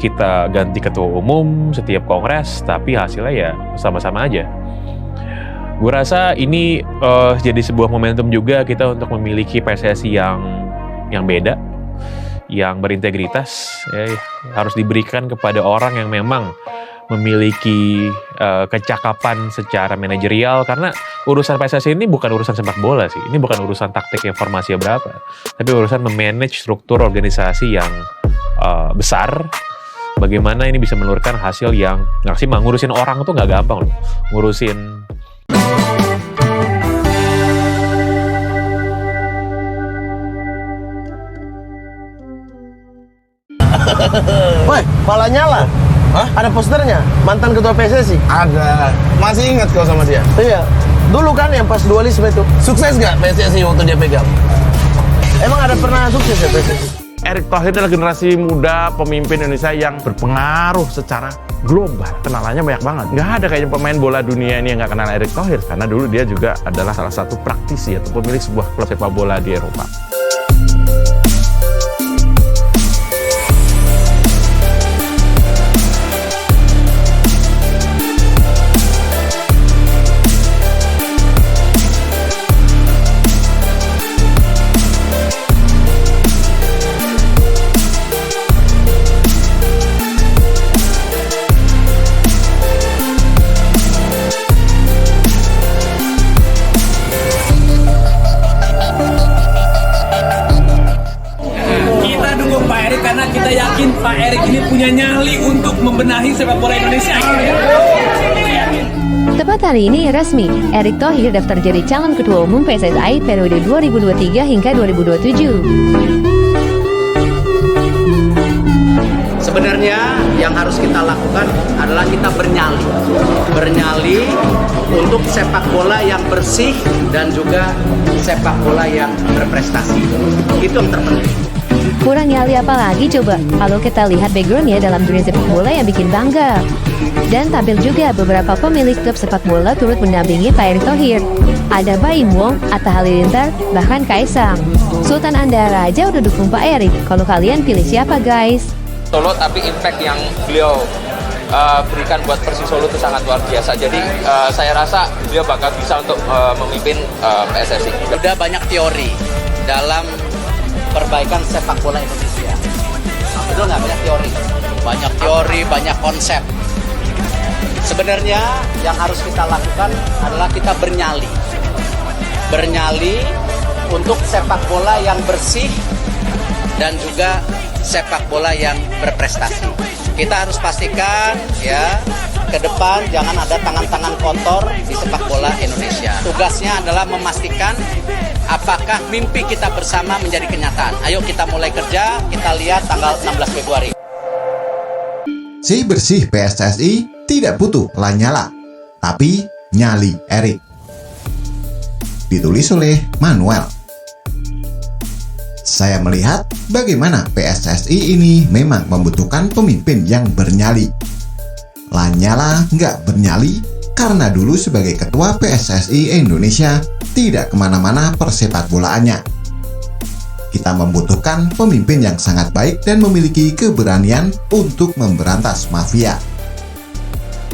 kita ganti ketua umum setiap kongres, tapi hasilnya ya sama-sama aja. Gue rasa ini jadi sebuah momentum juga kita untuk memiliki PSSI yang beda, yang berintegritas, ya, harus diberikan kepada orang yang memang memiliki kecakapan secara manajerial, karena urusan PSSI ini bukan urusan sepak bola sih, ini bukan urusan taktik informasi berapa, tapi urusan memanage struktur organisasi yang besar. Bagaimana ini bisa menelurkan hasil yang maksimal. Ngurusin orang tuh nggak gampang loh, ngurusin Woi, Pala Nyala. Hah? Ada posternya, mantan ketua PSSI. Ada. Masih ingat kau sama dia? Iya. Dulu kan yang pas dualisme itu. Sukses nggak PSSI waktu dia pegang? Emang ada pernah sukses ya PSSI? Erick Thohir adalah generasi muda pemimpin Indonesia yang berpengaruh secara global. Kenalannya banyak banget. Nggak ada kayaknya pemain bola dunia ini yang nggak kenal Erick Thohir. Karena dulu dia juga adalah salah satu praktisi atau pemilik sebuah klub sepak bola di Eropa. Karena kita yakin Pak Erick ini punya nyali untuk membenahi sepak bola Indonesia. Tepat hari ini resmi, Erick Thohir daftar jadi calon ketua umum PSSI periode 2023 hingga 2027. Sebenarnya yang harus kita lakukan adalah kita bernyali untuk sepak bola yang bersih dan juga sepak bola yang berprestasi. Itu yang terpenting. Kurang nyali apa lagi coba kalau kita lihat backgroundnya dalam dunia sepak bola yang bikin bangga. Dan tampil juga beberapa pemilik klub sepak bola turut mendampingi Pak Erick Thohir. Ada Baim Wong, Atta Halilintar, bahkan Kaisang. Sultan Andara aja udah dukung Pak Erick. Kalau kalian pilih siapa guys? Solo, tapi impact yang beliau berikan buat Persis Solo itu sangat luar biasa. Jadi saya rasa beliau bakal bisa untuk memimpin PSSI. Udah banyak teori dalam perbaikan sepak bola Indonesia. Betul nggak? Banyak teori, banyak konsep. Sebenarnya yang harus kita lakukan adalah kita bernyali untuk sepak bola yang bersih dan juga sepak bola yang berprestasi. Kita harus pastikan ya, ke depan jangan ada tangan-tangan kotor di sepak bola Indonesia. Tugasnya adalah memastikan apakah mimpi kita bersama menjadi kenyataan. Ayo kita mulai kerja, kita lihat tanggal 16 Februari. Si bersih PSSI tidak butuh Lanyala, tapi nyali Erick. Ditulis oleh Manuel. Saya melihat bagaimana PSSI ini memang membutuhkan pemimpin yang bernyali. Lanyala nggak bernyali karena dulu sebagai ketua PSSI Indonesia tidak kemana-mana persepak bolaannya. Kita membutuhkan pemimpin yang sangat baik dan memiliki keberanian untuk memberantas mafia.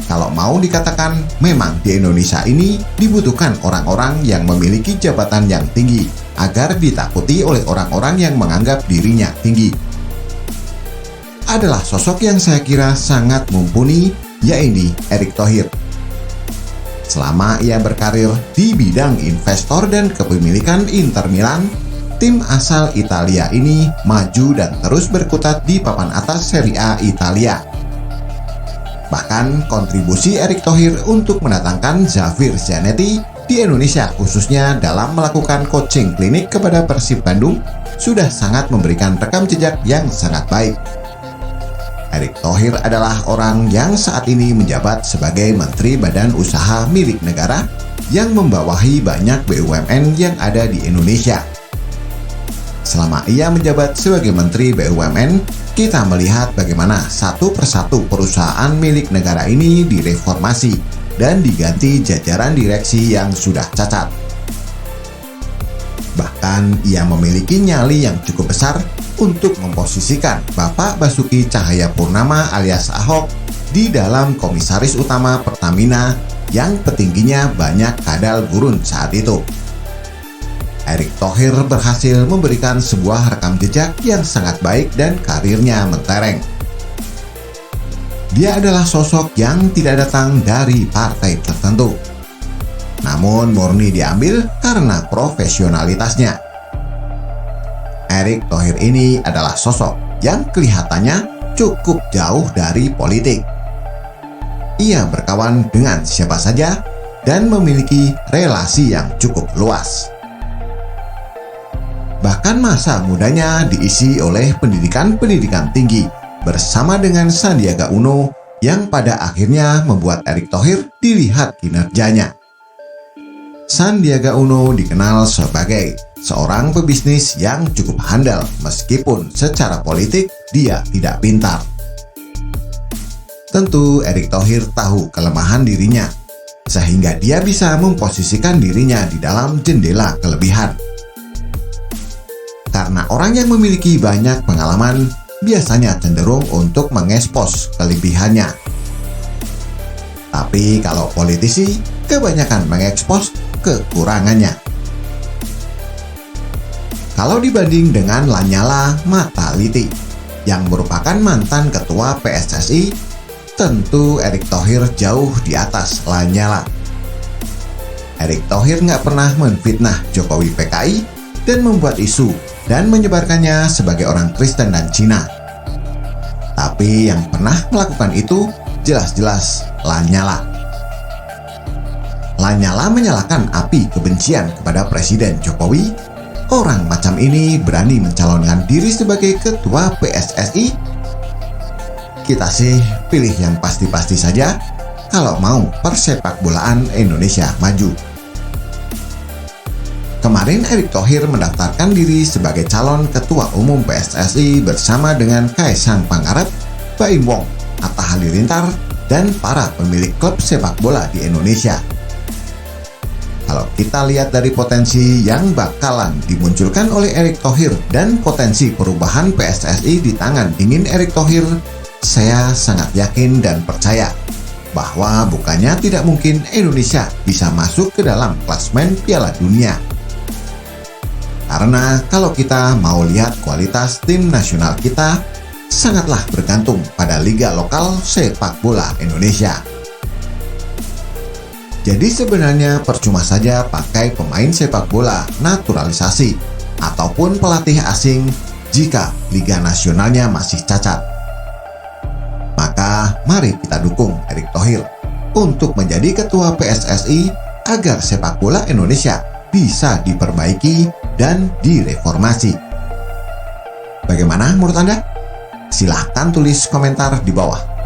Kalau mau dikatakan, memang di Indonesia ini dibutuhkan orang-orang yang memiliki jabatan yang tinggi agar ditakuti oleh orang-orang yang menganggap dirinya tinggi. Adalah sosok yang saya kira sangat mumpuni, yaitu Erick Thohir. Selama ia berkarir di bidang investor dan kepemilikan Inter Milan, tim asal Italia ini maju dan terus berkutat di papan atas Serie A Italia. Bahkan kontribusi Erick Thohir untuk mendatangkan Xavier Zanetti di Indonesia, khususnya dalam melakukan coaching klinik kepada Persib Bandung, sudah sangat memberikan rekam jejak yang sangat baik. Erick Thohir adalah orang yang saat ini menjabat sebagai Menteri Badan Usaha milik negara yang membawahi banyak BUMN yang ada di Indonesia. Selama ia menjabat sebagai Menteri BUMN, kita melihat bagaimana satu persatu perusahaan milik negara ini direformasi dan diganti jajaran direksi yang sudah cacat. Bahkan ia memiliki nyali yang cukup besar untuk memposisikan Bapak Basuki Cahayapurnama alias Ahok di dalam komisaris utama Pertamina yang petingginya banyak kadal gurun saat itu. Erick Thohir berhasil memberikan sebuah rekam jejak yang sangat baik dan karirnya mentereng. Dia adalah sosok yang tidak datang dari partai tertentu, namun murni diambil karena profesionalitasnya. Erick Thohir ini adalah sosok yang kelihatannya cukup jauh dari politik. Ia berkawan dengan siapa saja dan memiliki relasi yang cukup luas. Bahkan masa mudanya diisi oleh pendidikan tinggi bersama dengan Sandiaga Uno yang pada akhirnya membuat Erick Thohir dilihat kinerjanya. Sandiaga Uno dikenal sebagai seorang pebisnis yang cukup handal meskipun secara politik dia tidak pintar. Tentu Erick Thohir tahu kelemahan dirinya, sehingga dia bisa memposisikan dirinya di dalam jendela kelebihan. Karena orang yang memiliki banyak pengalaman biasanya cenderung untuk mengekspos kelebihannya. Tapi kalau politisi, kebanyakan mengekspos kekurangannya. Kalau dibanding dengan Lanyala Mataliti, yang merupakan mantan ketua PSSI, tentu Erick Thohir jauh di atas Lanyala. Erick Thohir nggak pernah menfitnah Jokowi PKI dan membuat isu dan menyebarkannya sebagai orang Kristen dan Cina. Tapi yang pernah melakukan itu jelas-jelas Lanyala. Lanyala menyalakan api kebencian kepada Presiden Jokowi. Orang macam ini berani mencalonkan diri sebagai ketua PSSI? Kita sih pilih yang pasti-pasti saja kalau mau persepak bolaan Indonesia maju. Kemarin Erick Thohir mendaftarkan diri sebagai calon ketua umum PSSI bersama dengan Kaisang Pangarep, Baim Wong, Atta Halilintar, dan para pemilik klub sepak bola di Indonesia. Kalau kita lihat dari potensi yang bakalan dimunculkan oleh Erick Thohir dan potensi perubahan PSSI di tangan dingin Erick Thohir, saya sangat yakin dan percaya bahwa bukannya tidak mungkin Indonesia bisa masuk ke dalam klasemen Piala Dunia. Karena kalau kita mau lihat kualitas tim nasional kita, sangatlah bergantung pada liga lokal sepak bola Indonesia. Jadi sebenarnya percuma saja pakai pemain sepak bola naturalisasi ataupun pelatih asing jika liga nasionalnya masih cacat. Maka mari kita dukung Erick Thohir untuk menjadi ketua PSSI agar sepak bola Indonesia bisa diperbaiki dan direformasi. Bagaimana menurut Anda? Silahkan tulis komentar di bawah.